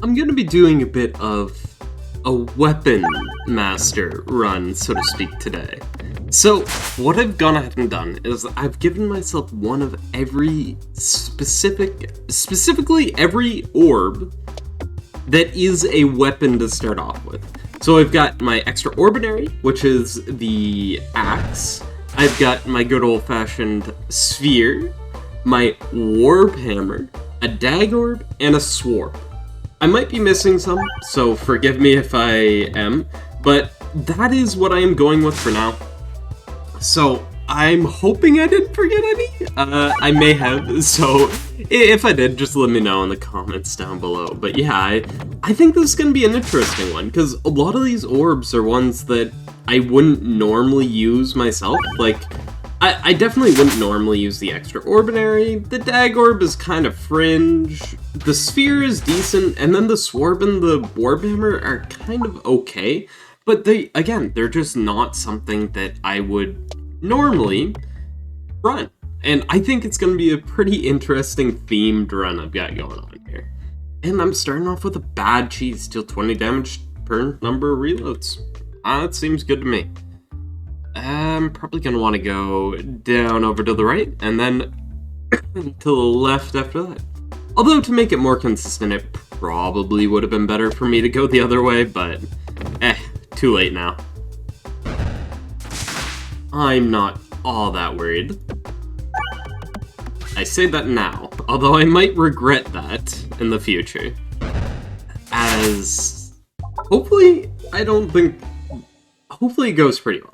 I'm gonna be doing a bit of a weapon master run, so to speak, today. So, what I've gone ahead and done is I've given myself one of every specifically every orb that is a weapon to start off with. So I've got my extraordinary, which is the axe. I've got my good old-fashioned sphere, my warp hammer, a dag orb, and a swarp. I might be missing some, so forgive me if I am, but that is what I am going with for now. So I'm hoping I didn't forget any. I may have, so if I did, just let me know in the comments down below. But yeah, I think this is going to be an interesting one, because a lot of these orbs are ones that I wouldn't normally use myself. Like, I definitely wouldn't normally use the extraordinary. The dag orb is kind of fringe. The sphere is decent, and then the swarb and the warhammer are kind of okay. But they're just not something that I would normally run. And I think it's going to be a pretty interesting themed run I've got going on here. And I'm starting off with a bad cheese, deal 20 damage per number of reloads. That seems good to me. I'm probably going to want to go down over to the right, and then to the left after that. Although, to make it more consistent, it probably would have been better for me to go the other way, but too late now. I'm not all that worried. I say that now, although I might regret that in the future. As, hopefully it goes pretty well.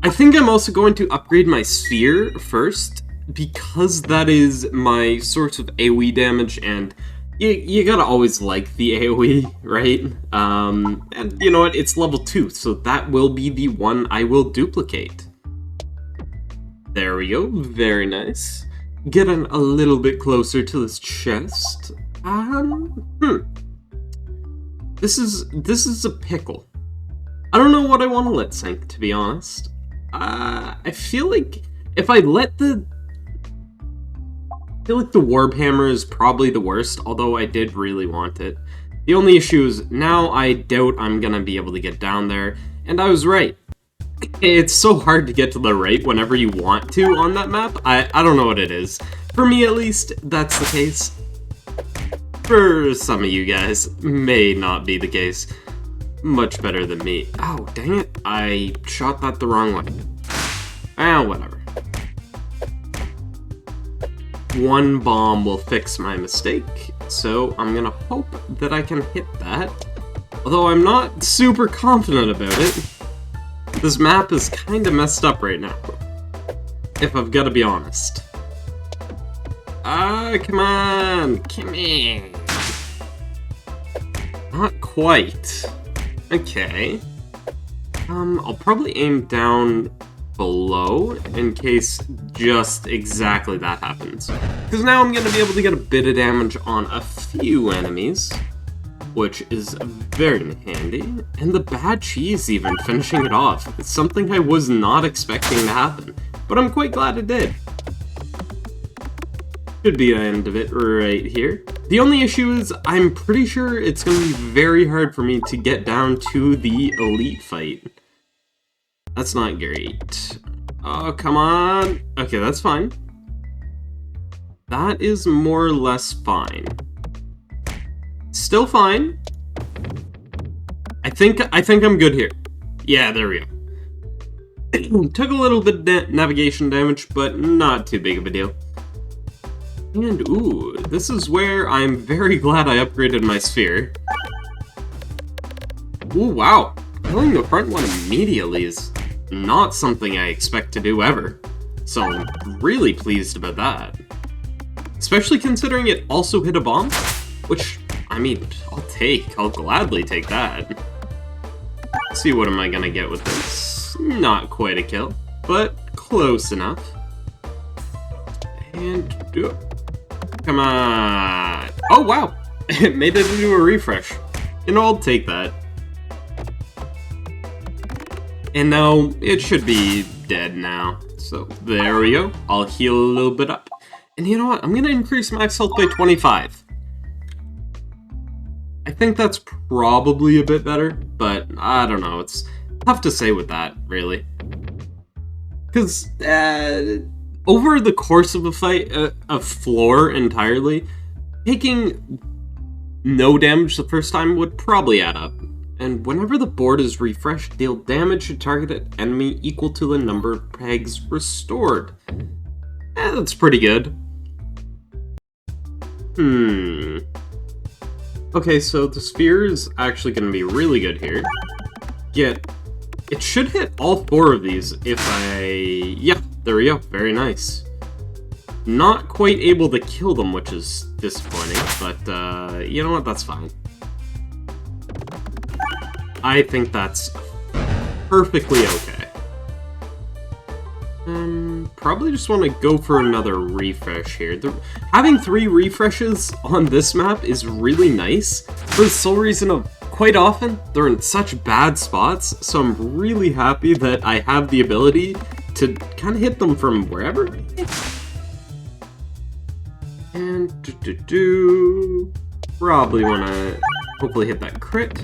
I think I'm also going to upgrade my sphere first, because that is my source of AoE damage, and you gotta always like the AoE, right? And you know what, it's level 2, so that will be the one I will duplicate. There we go, very nice. Getting a little bit closer to this chest. This is a pickle. I don't know what I want to let sink, to be honest. I feel like if I let the warhammer is probably the worst, although I did really want it. The only issue is now I doubt I'm gonna be able to get down there, and I was right. It's so hard to get to the right whenever you want to on that map. I don't know what it is. For me, at least, that's the case. For some of you guys, may not be the case. Much better than me. Oh, dang it. I shot that the wrong way. Whatever. One bomb will fix my mistake, so I'm gonna hope that I can hit that. Although I'm not super confident about it. This map is kinda messed up right now, if I've gotta be honest. Come on! Not quite. Okay. I'll probably aim down below in case just exactly that happens. Because now I'm going to be able to get a bit of damage on a few enemies, which is very handy. And the bad cheese even finishing it off. It's something I was not expecting to happen, but I'm quite glad it did. Should be the end of it right here. The only issue is I'm pretty sure it's going to be very hard for me to get down to the elite fight. That's not great. Oh, come on. Okay, that's fine. That is more or less fine. Still fine. I think I'm good here. Yeah, there we go. Took a little bit of navigation damage, but not too big of a deal. And ooh, this is where I'm very glad I upgraded my sphere. Ooh, wow. Killing the front one immediately is not something I expect to do ever. So I'm really pleased about that. Especially considering it also hit a bomb, which, I mean, I'll gladly take that. Let's see, what am I gonna get with this? Not quite a kill, but close enough. And come on. Oh, wow. It made it into a refresh. You know, I'll take that. And now it should be dead now. So there we go. I'll heal a little bit up. And you know what? I'm going to increase max health by 25. I think that's probably a bit better, but I don't know. It's tough to say with that, really. Because over the course of a fight, a floor entirely, taking no damage the first time would probably add up. And whenever the board is refreshed, deal damage to targeted enemy equal to the number of pegs restored. That's pretty good. Okay, so the sphere is actually going to be really good here. It should hit all 4 of these if yeah, there we go. Very nice. Not quite able to kill them, which is disappointing, but you know what? That's fine. I think that's perfectly okay. Probably just want to go for another refresh here. Having 3 refreshes on this map is really nice, for the sole reason of quite often they're in such bad spots, so I'm really happy that I have the ability to kind of hit them from wherever. And probably want to hopefully hit that crit.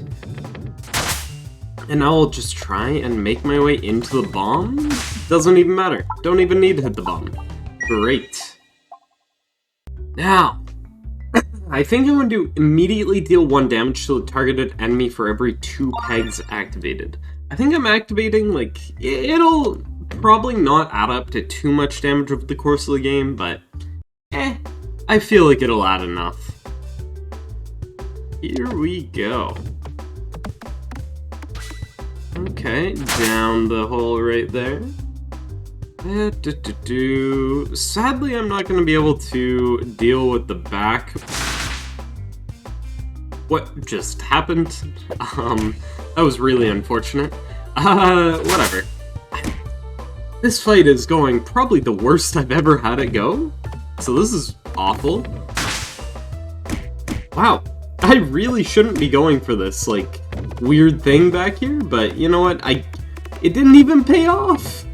And now I'll just try and make my way into the bomb. Doesn't even matter. Don't even need to hit the bomb. Great. Now, I think I want to immediately deal 1 damage to the targeted enemy for every 2 pegs activated. I think I'm activating, like, it'll probably not add up to too much damage over the course of the game, but I feel like it'll add enough. Here we go. Okay, down the hole right there. Sadly, I'm not going to be able to deal with the back. What just happened? That was really unfortunate. Whatever. This fight is going probably the worst I've ever had it go. So this is awful. Wow. I really shouldn't be going for this, like, weird thing back here, but you know what? It didn't even pay off.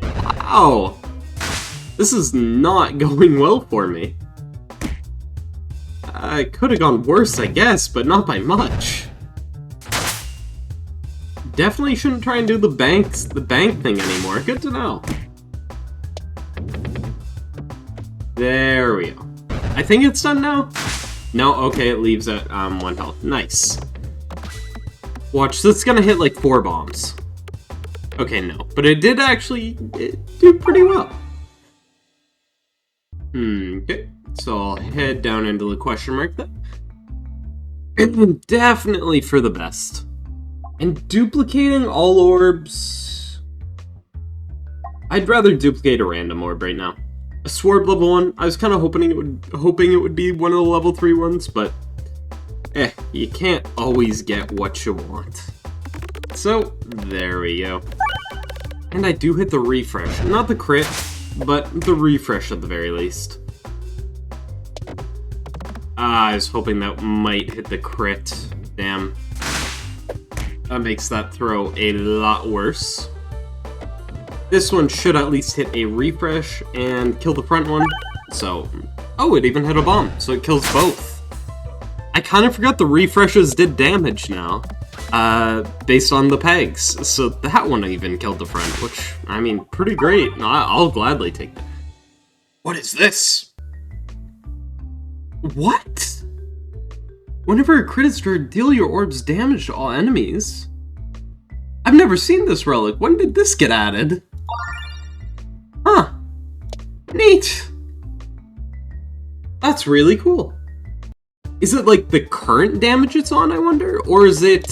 Wow. This is not going well for me. I could have gone worse, I guess, but not by much. Definitely shouldn't try and do the bank thing anymore. Good to know. There we go. I think it's done now. No, okay, it leaves at 1 health. Nice. Watch, this is gonna hit like 4 bombs. Okay, no, but it did actually do pretty well. Okay, so I'll head down into the question mark then. Definitely for the best. And duplicating all orbs... I'd rather duplicate a random orb right now. A Swarb level 1, I was kind of hoping it would be one of the level 3 ones, but you can't always get what you want. So, there we go. And I do hit the refresh. Not the crit, but the refresh at the very least. I was hoping that might hit the crit. Damn. That makes that throw a lot worse. This one should at least hit a refresh and kill the front one. So, oh, it even hit a bomb, so it kills both. I kind of forgot the refreshes did damage now, based on the pegs. So that one even killed the front, which, I mean, pretty great. I'll gladly take that. What is this? What? Whenever a crit is triggered, deal your orbs damage to all enemies. I've never seen this relic. When did this get added? Huh. Neat. That's really cool. Is it like the current damage it's on, I wonder? Or is it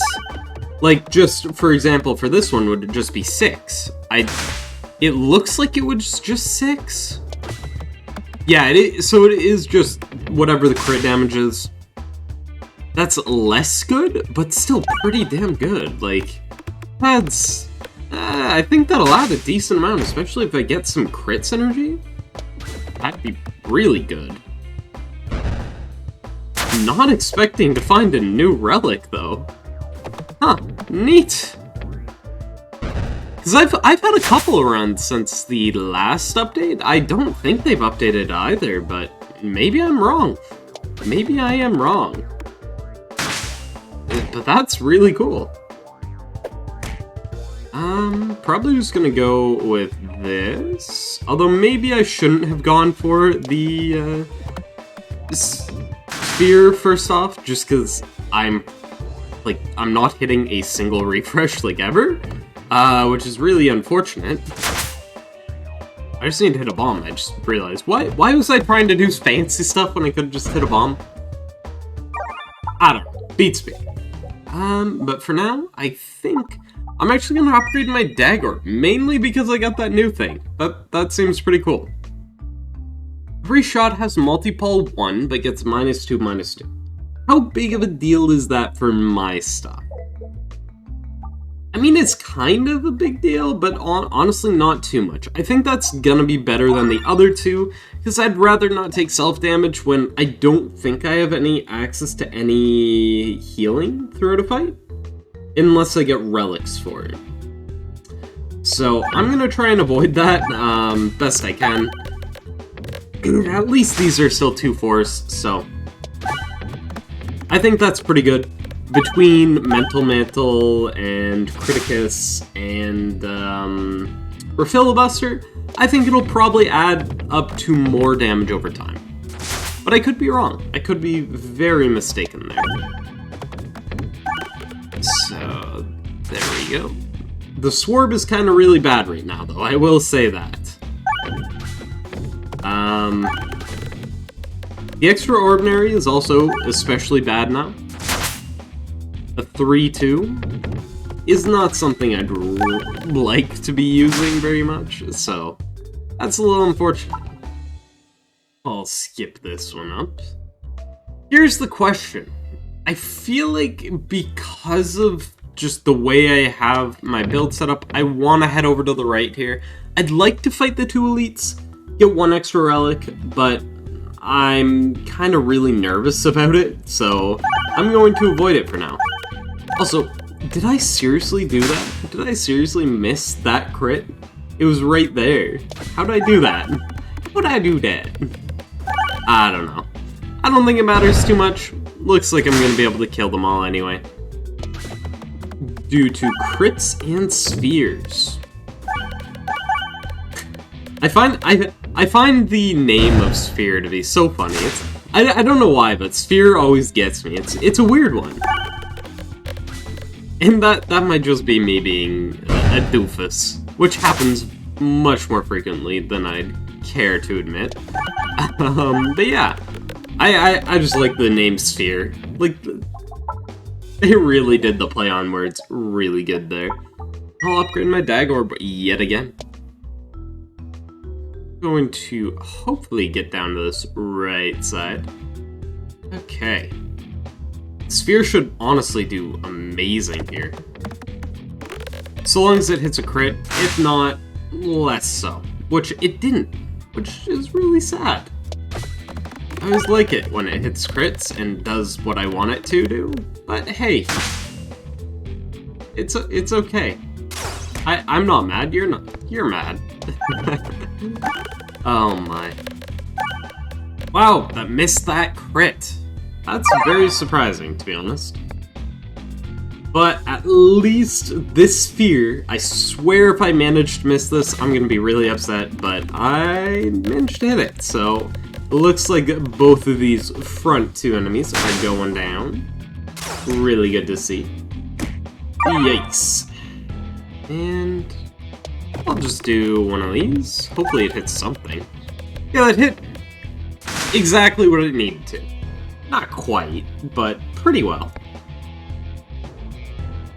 like just, for example, for this one, would it just be 6? It looks like it was just 6. Yeah, so it is just whatever the crit damage is. That's less good, but still pretty damn good. Like, that's... I think that'll add a decent amount, especially if I get some crit synergy. That'd be really good. Not expecting to find a new relic, though. Huh, neat. Because I've had a couple around since the last update. I don't think they've updated either, but maybe I'm wrong. Maybe I am wrong. But that's really cool. Probably just gonna go with this. Although maybe I shouldn't have gone for the sphere first off, just because I'm not hitting a single refresh like ever, which is really unfortunate. I just need to hit a bomb. I just realized why was I trying to do fancy stuff when I could just hit a bomb? I don't know. Beats me. But for now, I think I'm actually gonna upgrade my dagger, mainly because I got that new thing. That seems pretty cool. Every shot has multi-pole 1, but gets -2, -2. How big of a deal is that for my stuff? I mean, it's kind of a big deal, but honestly not too much. I think that's gonna be better than the other two, because I'd rather not take self-damage when I don't think I have any access to any healing throughout a fight, unless I get relics for it. So I'm gonna try and avoid that best I can. At least these are still 2/4s, so I think that's pretty good. Between Mental Mantle and Criticus and Refilibuster, I think it'll probably add up to more damage over time. But I could be wrong. I could be very mistaken there. So, there we go. The Swarb is kind of really bad right now, though, I will say that. The Extraordinary is also especially bad now. A 3/2 is not something I'd like to be using very much, so that's a little unfortunate. I'll skip this one up. Here's the question. I feel like because of just the way I have my build set up, I want to head over to the right here. I'd like to fight the 2 elites, get 1 extra relic, but I'm kind of really nervous about it, so I'm going to avoid it for now. Also, did I seriously do that? Did I seriously miss that crit? It was right there. How did I do that? How did I do that? I don't know. I don't think it matters too much. Looks like I'm gonna be able to kill them all anyway. Due to crits and spheres. I find the name of Sphere to be so funny. I don't know why, but Sphere always gets me. It's a weird one. And that might just be me being a doofus, which happens much more frequently than I'd care to admit. But yeah, I just like the name Sphere. Like, they really did the play on words really good there. I'll upgrade my dagger yet again. Going to hopefully get down to this right side. Okay. Sphere should honestly do amazing here. So long as it hits a crit, if not, less so. Which it didn't, which is really sad. I always like it when it hits crits and does what I want it to do, but hey, it's okay. I'm not mad, you're not. You're mad. Oh my. Wow, that missed that crit. That's very surprising, to be honest. But at least this sphere, I swear if I manage to miss this, I'm gonna be really upset, but I managed to hit it, so it looks like both of these front 2 enemies are going down. Really good to see. Yikes. And I'll just do one of these. Hopefully it hits something. Yeah, that hit exactly what it needed to. Not quite, but pretty well.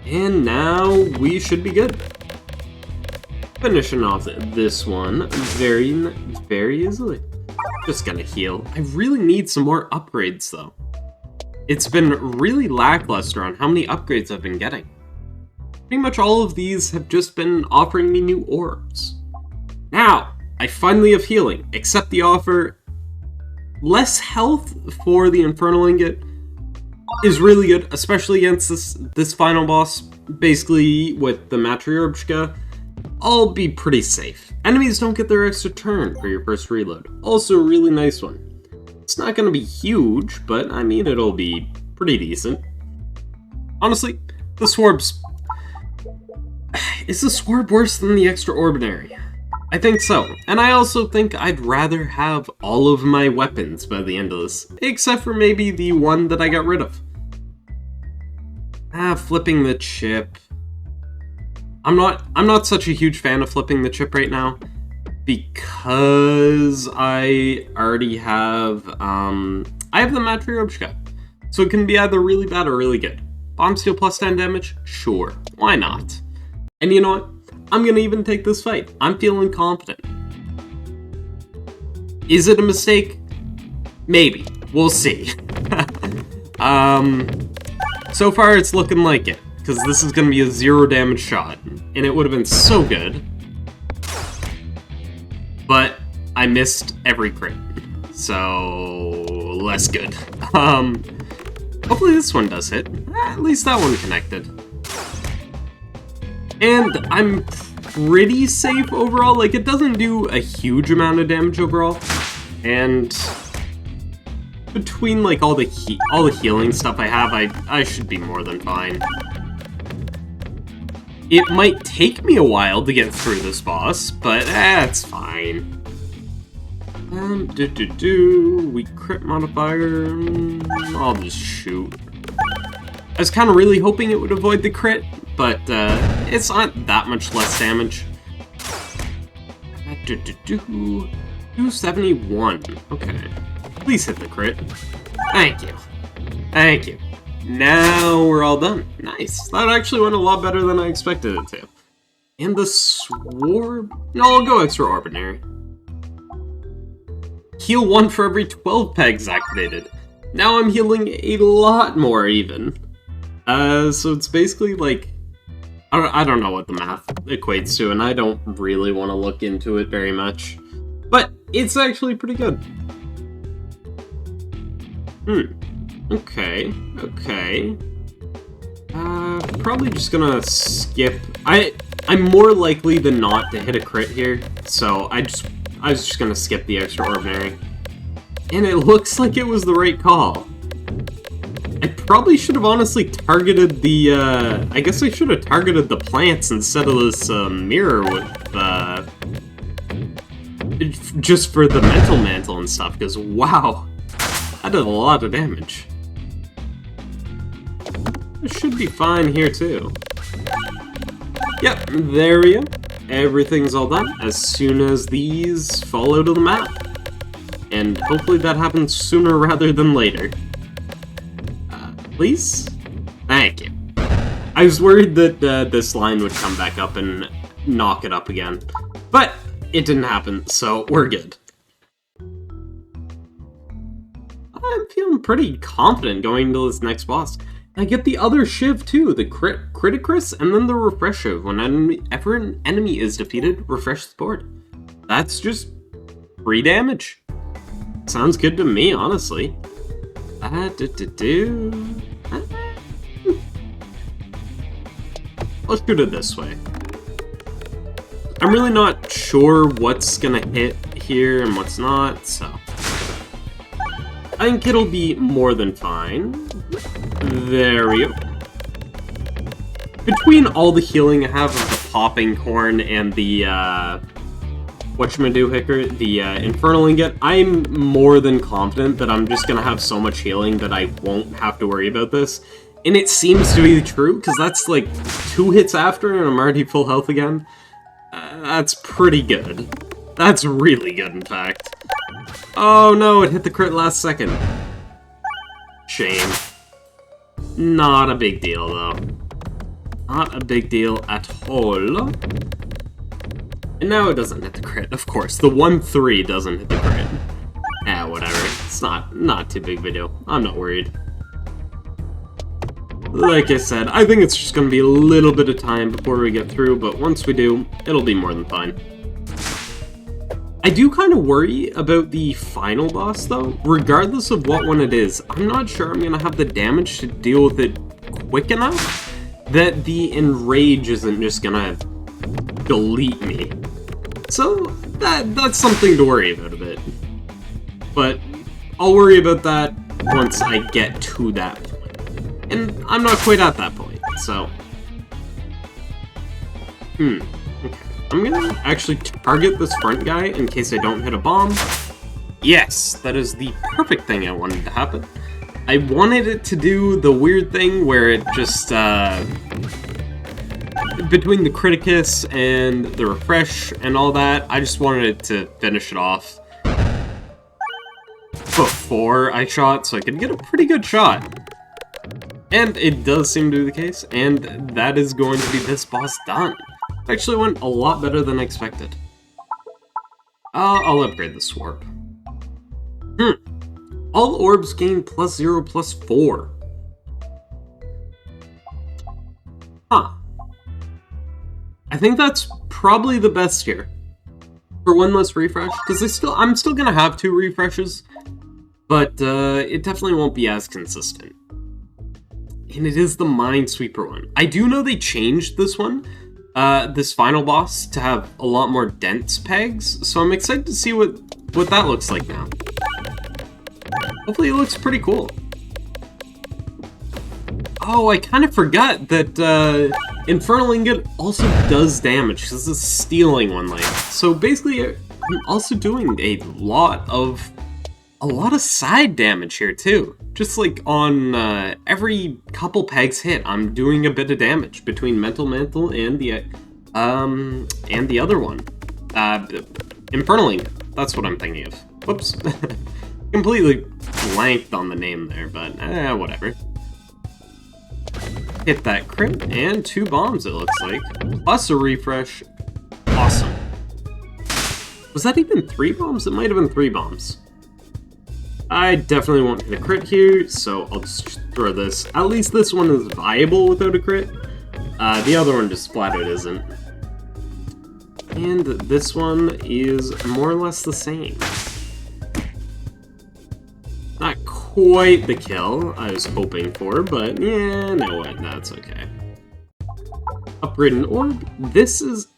And now we should be good. Finishing off this one very, very easily. Just gonna heal. I really need some more upgrades though. It's been really lackluster on how many upgrades I've been getting. Pretty much all of these have just been offering me new orbs. Now, I finally have healing, except the offer less health for the Infernal Ingot is really good, especially against this final boss. Basically, with the Matryoshka, I'll be pretty safe. Enemies don't get their extra turn for your first reload. Also a really nice one. It's not going to be huge, but I mean it'll be pretty decent. Honestly, the Swarp's... Is the Swarp worse than the Extraordinary? I think so. And I also think I'd rather have all of my weapons by the end of this. Except for maybe the one that I got rid of. Flipping the chip. I'm not such a huge fan of flipping the chip right now. Because I already have, I have the Matryoshka. So it can be either really bad or really good. Bomb steal plus 10 damage? Sure. Why not? And you know what? I'm gonna even take this fight. I'm feeling confident. Is it a mistake? Maybe. We'll see. So far it's looking like it, because this is gonna be a 0 damage shot, and it would have been so good. But I missed every crit, so less good. Hopefully this one does hit. At least that one connected. And I'm pretty safe overall. Like, it doesn't do a huge amount of damage overall. And between like all the healing stuff I have, I should be more than fine. It might take me a while to get through this boss, but that's fine. We crit modifier. I'll just shoot. I was kind of really hoping it would avoid the crit, but it's not that much less damage. 271. Okay. Please hit the crit. Thank you. Thank you. Now we're all done. Nice. That actually went a lot better than I expected it to. And the Swarb... No, I'll go Extraordinary. Heal 1 for every 12 pegs activated. Now I'm healing a lot more even. So it's basically like... I don't know what the math equates to, and I don't really want to look into it very much. But it's actually pretty good. Okay. Probably just gonna skip. I'm more likely than not to hit a crit here, so I was just gonna skip the Extraordinary. And it looks like it was the right call. I probably should have honestly targeted the, I guess I should have targeted the plants instead of this, mirror with, just for the mental mantle and stuff, because wow, that did a lot of damage. It should be fine here too. Yep, there we go. Everything's all done as soon as these fall out of the map. And hopefully that happens sooner rather than later. Please? Thank you. I was worried that this line would come back up and knock it up again. But it didn't happen, so we're good. I'm feeling pretty confident going into this next boss. I get the other Shiv too, the Criticus, and then the Refresh Shiv. Whenever an enemy is defeated, refresh the board. That's just free damage. Sounds good to me, honestly. Let's do it this way. I'm really not sure what's gonna hit here and what's not, so... I think it'll be more than fine. There we go. Between all the healing I have of the popping corn and the, whatchamado-hicker, the, infernal ingot, I'm more than confident that I'm just gonna have so much healing that I won't have to worry about this. And it seems to be true, because that's like 2 hits after and I'm already full health again. That's pretty good. That's really good, in fact. Oh no, it hit the crit last second. Shame. Not a big deal, though. Not a big deal at all. And now it doesn't hit the crit, of course. The 1-3 doesn't hit the crit. Whatever. It's not too big of a deal. I'm not worried. Like I said, I think it's just gonna be a little bit of time before we get through, but once we do, it'll be more than fine. I do kind of worry about the final boss, though. Regardless of what one it is, I'm not sure I'm gonna have the damage to deal with it quick enough that the Enrage isn't just gonna delete me. So, that's something to worry about a bit. But I'll worry about that once I get to that point. And I'm not quite at that point, so... Okay. I'm gonna actually target this front guy in case I don't hit a bomb. Yes, that is the perfect thing I wanted to happen. I wanted it to do the weird thing where it just, between the Criticus and the refresh and all that, I just wanted it to finish it off before I shot, so I could get a pretty good shot. And it does seem to be the case, and that is going to be this boss done. It actually went a lot better than I expected. I'll upgrade the Swarp. All orbs gain +0, +4. Huh. I think that's probably the best here. For one less refresh, because I'm still gonna have 2 refreshes, but it definitely won't be as consistent. And it is the Minesweeper one. I do know they changed this one, this final boss, to have a lot more dense pegs, so I'm excited to see what that looks like now. Hopefully it looks pretty cool. Oh, I kind of forgot that Infernal Ingot also does damage, because it's stealing one life. So basically, I'm also doing a lot of side damage here too. Just like on every couple pegs hit, I'm doing a bit of damage between Mental Mantle and the other one, Infernal Ingot. That's what I'm thinking of. Whoops, completely blanked on the name there, but whatever. Hit that crit, and 2 bombs it looks like, plus a refresh. Awesome. Was that even 3 bombs? It might have been 3 bombs. I definitely won't hit a crit here, so I'll just throw this. At least this one is viable without a crit. The other one just flat out isn't. And this one is more or less the same. Not quite the kill I was hoping for, but yeah, no what, that's okay. Upgrade an orb. This is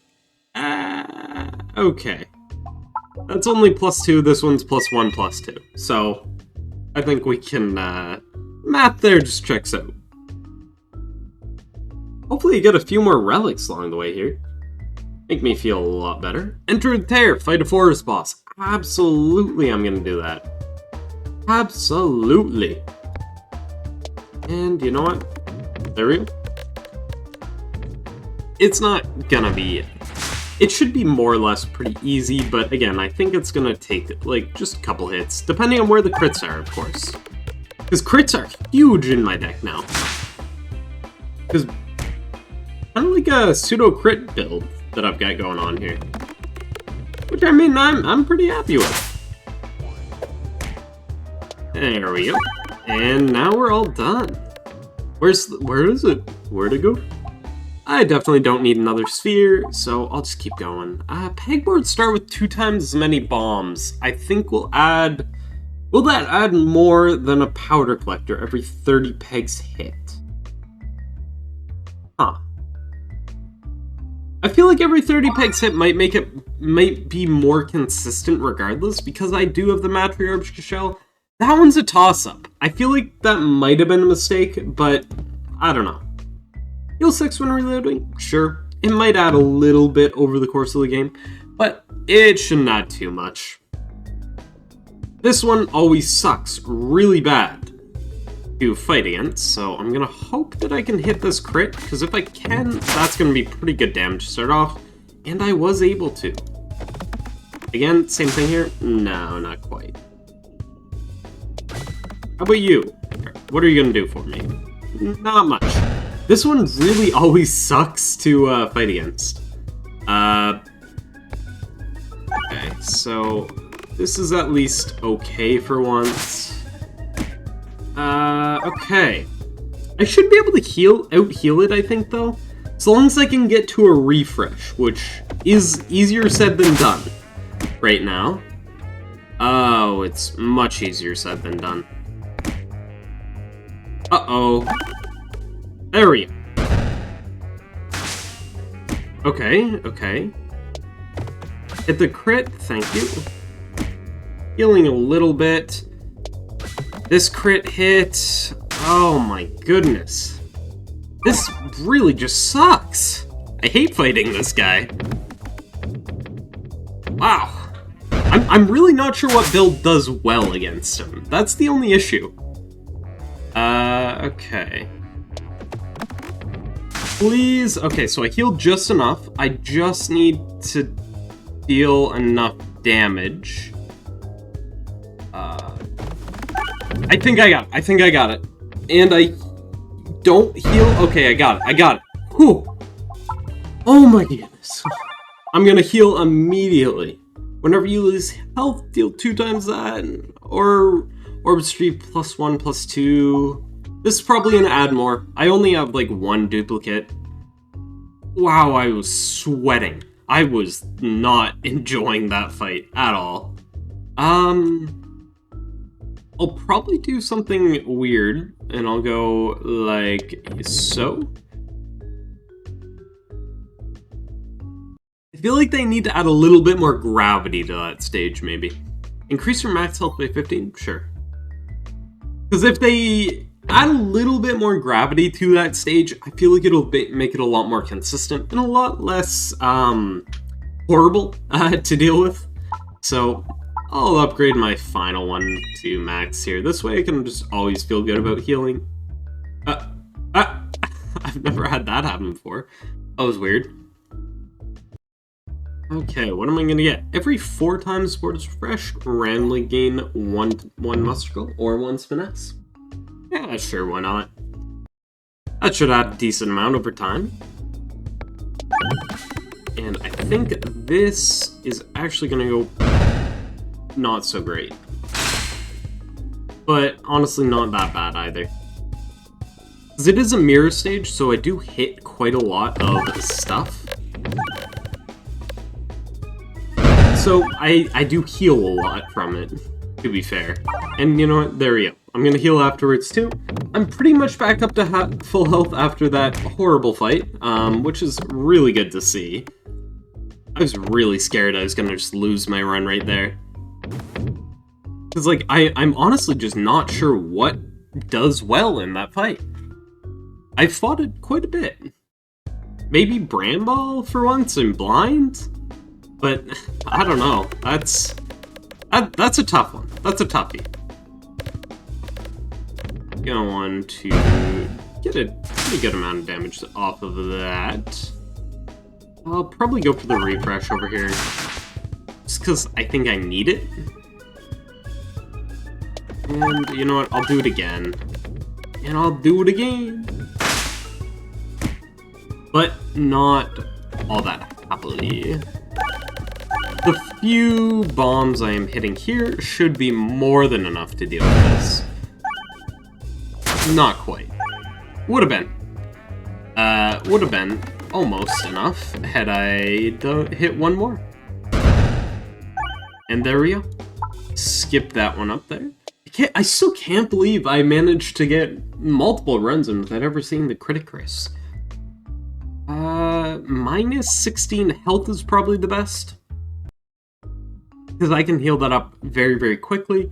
okay. That's only +2, this one's +1, +2. So I think we can math there just checks out. Hopefully you get a few more relics along the way here. Make me feel a lot better. Enter the Tear, fight a forest boss. Absolutely I'm gonna do that. Absolutely. And you know what? There we go. It's not gonna be... It should be more or less pretty easy, but again, I think it's gonna take, like, just a couple hits, depending on where the crits are, of course. Because crits are huge in my deck now. Because kind of like a pseudo-crit build that I've got going on here. Which, I mean, I'm pretty happy with. There we go. And now we're all done. Where is it? Where'd it go? I definitely don't need another sphere, so I'll just keep going. Pegboards start with 2 times as many bombs. I think will that add more than a powder collector every 30 pegs hit? Huh. I feel like every 30 pegs hit might be more consistent regardless, because I do have the Matriarch's Shell. That one's a toss-up. I feel like that might have been a mistake, but I don't know. Heal 6 when reloading? Sure. It might add a little bit over the course of the game, but it shouldn't add too much. This one always sucks really bad to fight against, so I'm gonna hope that I can hit this crit, because if I can, that's gonna be pretty good damage to start off, and I was able to. Again, same thing here? No, not quite. How about you? What are you gonna do for me? Not much. This one really always sucks to fight against. Okay, so this is at least okay for once. Okay. I should be able to out-heal it, I think, though. As long as I can get to a refresh, which is easier said than done right now. Oh, it's much easier said than done. Uh-oh. There we go. Okay. Hit the crit, thank you. Healing a little bit. This crit hit. Oh my goodness. This really just sucks. I hate fighting this guy. Wow. I'm really not sure what build does well against him. That's the only issue. Okay. Please. Okay, so I healed just enough. I just need to deal enough damage. I think I got it. And I don't heal. Okay, I got it. Whew. Oh my goodness. I'm gonna heal immediately. Whenever you lose health, deal 2 times that. Or orb streak +1/+2. This is probably gonna add more. I only have like 1 duplicate. Wow, I was sweating. I was not enjoying that fight at all. I'll probably do something weird, and I'll go like so. I feel like they need to add a little bit more gravity to that stage, maybe. Increase your max health by 15? Sure. Because if they add a little bit more gravity to that stage, I feel like it'll make it a lot more consistent and a lot less horrible to deal with. So I'll upgrade my final one to max here. This way I can just always feel good about healing. I've never had that happen before. That was weird. Okay, what am I gonna get? Every 4 times sport is refresh, randomly gain one mustical or 1 finesse. Yeah, sure, why not? That should add a decent amount over time. And I think this is actually gonna go not so great. But honestly not that bad either. Because it is a mirror stage, so I do hit quite a lot of stuff. So I do heal a lot from it, to be fair. And you know what, there we go. I'm gonna heal afterwards too. I'm pretty much back up to full health after that horrible fight, which is really good to see. I was really scared I was gonna just lose my run right there. Because like, I'm honestly just not sure what does well in that fight. I fought it quite a bit. Maybe Bramball for once and blind? But I don't know. That's a tough one. That's a toughie. Gonna want to get a pretty good amount of damage off of that. I'll probably go for the refresh over here, just because I think I need it. And you know what? I'll do it again. And I'll do it again. But not all that happily. The few bombs I am hitting here should be more than enough to deal with this. Not quite. Would have been. Would have been almost enough had I hit 1 more. And there we go. Skip that one up there. I still can't believe I managed to get multiple runs in without ever seeing the critic risk. Minus 16 health is probably the best. Because I can heal that up very, very quickly.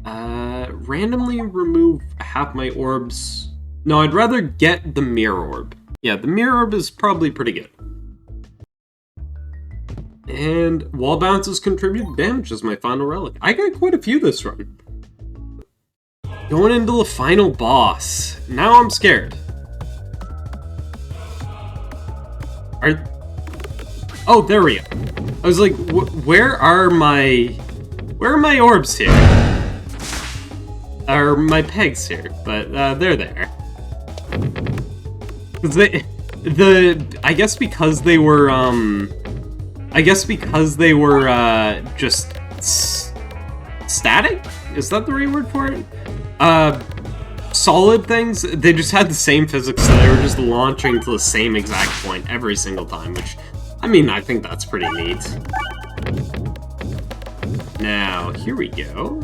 Randomly remove half my orbs. No, I'd rather get the mirror orb. Yeah, the mirror orb is probably pretty good. And wall bounces contribute damage as my final relic. I got quite a few this run. Going into the final boss. Now I'm scared. Oh, there we go. I was like, where are my orbs here? Or my pegs here, but they're there. I guess because they were just static? Is that the right word for it? Solid things, they just had the same physics, so they were just launching to the same exact point every single time, which, I mean, I think that's pretty neat. Now, here we go.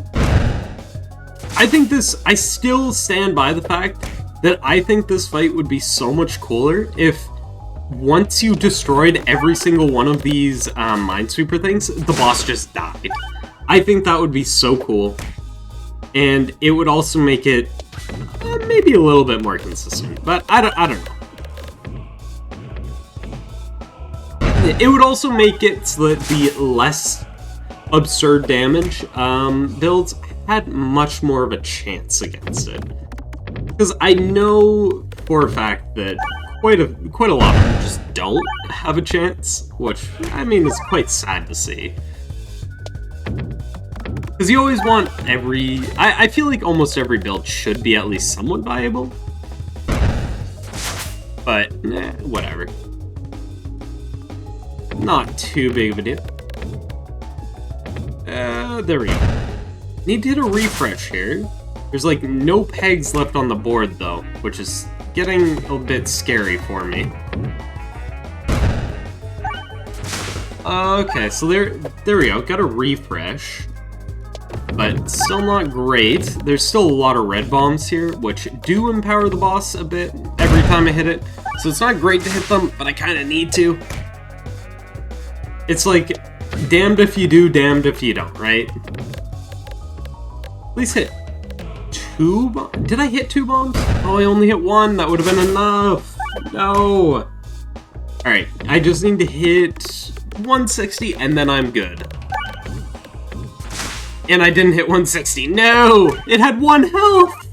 I still stand by the fact that I think this fight would be so much cooler if once you destroyed every single one of these Minesweeper things, the boss just died. I think that would be so cool. And it would also make it maybe a little bit more consistent, but I don't know. It would also make it so that the less absurd damage builds had much more of a chance against it. Because I know for a fact that quite a lot of them just don't have a chance, which, I mean, is quite sad to see. Because you always want I feel like almost every build should be at least somewhat viable. But, whatever. Not too big of a deal. There we go. Need to hit a refresh here. There's like no pegs left on the board though, which is getting a bit scary for me. Okay, so there we go. Got a refresh. But still not great. There's still a lot of red bombs here, which do empower the boss a bit every time I hit it. So it's not great to hit them, but I kind of need to. It's like, damned if you do, damned if you don't, right? At least hit 2 bombs? Did I hit 2 bombs? Oh, I only hit 1. That would have been enough. No. Alright, I just need to hit 160 and then I'm good. And I didn't hit 160. No! It had 1 health!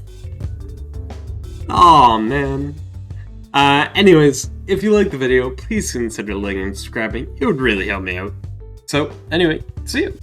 Aw, man. Anyways, if you liked the video, please consider liking and subscribing. It would really help me out. So, anyway, see you!